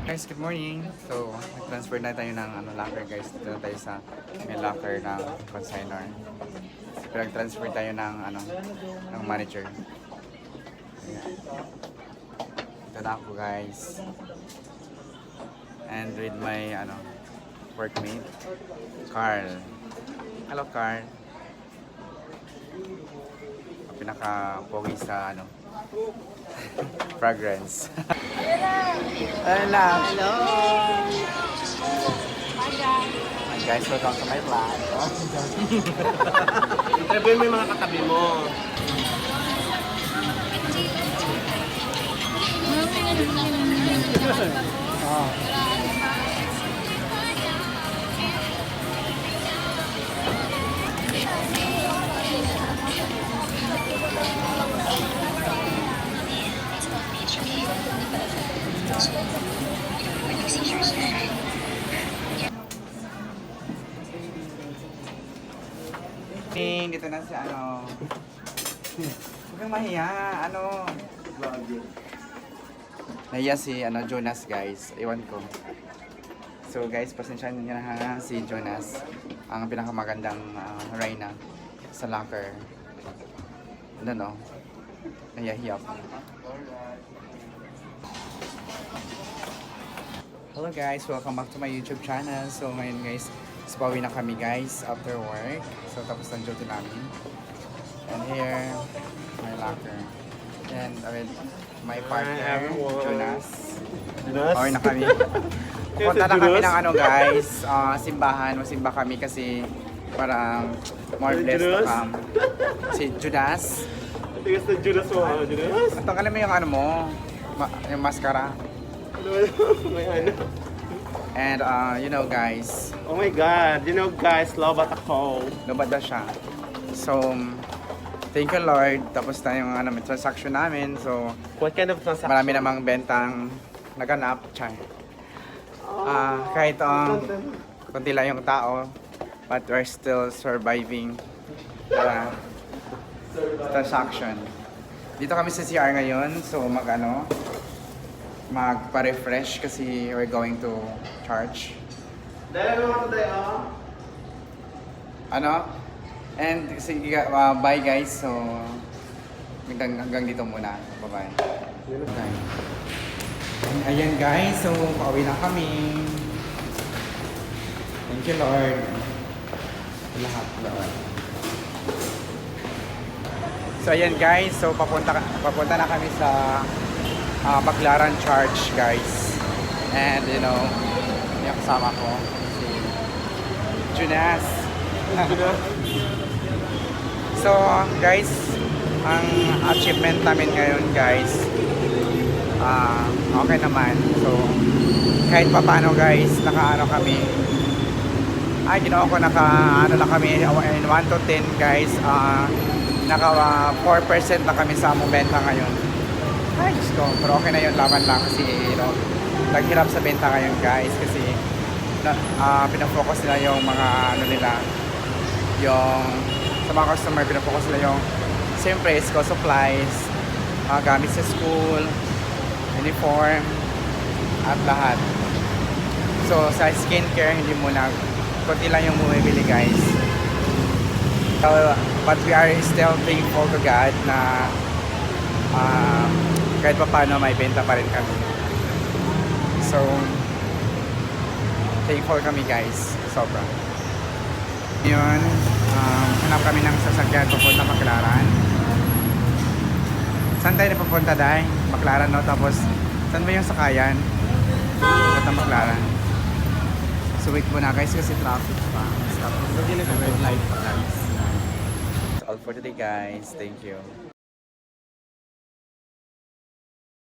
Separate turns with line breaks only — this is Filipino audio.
Guys, good morning. So, nag-transfer na tayo ng locker guys. Dito na tayo sa may locker ng consignor. Pinag-transfer tayo ng manager. Ayan. Ito na ako guys. And with my workmate, Carl. Hello Carl. Pinaka-pogi sa fragrance. Ayun lang.
Hello!
Hi guys, welcome to my vlog.
Interview mo yung mga katabi mo.
Dito na si huwag kang mahiya, nahiya si Jonas guys, iwan ko. So guys, pasensyahan niyo na si Jonas, ang pinakamagandang Reyna sa locker. Nahiya po. Hello guys, welcome back to my YouTube channel. So ngayon guys, pauwi na kami guys after work. So tapos ng duty namin. And here, my locker. And with my partner, Jonas. Pauwi na kami. Punta na kami ng guys, simbahan. Masimba kami kasi parang more blessed to come. Si Judas.
Tigas na Judas mo, Judas?
Tanggalin mo yung yung mascara.
May
And you know guys,
oh my god, lobat ako.
lumad na siya. So, thank you Lord. Tapos na yung may transaction namin. So,
What kind of transaction?
marami namang bentang naganap. Char. Kahit konti lang yung tao, but we're still surviving the transaction. Dito kami sa CR ngayon. So, magpa-refresh kasi we're going to church.
Dahil naman ako tayo,
And sige, bye guys. So, hanggang dito muna. Bye-bye. Okay. Ayan guys, so pauwi na kami. Thank you Lord. Lahat Lord. So ayan guys, so papunta na kami sa Baclaran Church guys. And yung kasama ko si Jonas. So guys, ang achievement namin ngayon guys, okay naman. So kahit paano guys, kami. Ginawa ko na kami in 1 to 10 guys. Naka 4% na kami sa among benta ngayon. Ay, Diyos ko. Pero okay na yun, laban lang kasi naghirap sa benta ngayon guys kasi pinafocus nila yung mga yung sa mga customer, pinafocus nila yung siyempre school supplies, gamit sa school, uniform, at lahat. So sa skincare, hindi muna, konti lang yung bumibili guys. But we are still thankful to God na kahit pa paano may benta pa rin kami. So thankful kami guys, sobra. Yun, hanap kami ng sasakyan papunta Baclaran. Saan tayo napupunta dahil? Baclaran no, tapos saan ba yung sakayan? Papunta Baclaran. So wait muna guys kasi traffic pa. Stop. Red light pa guys. That's all for today guys. Thank you.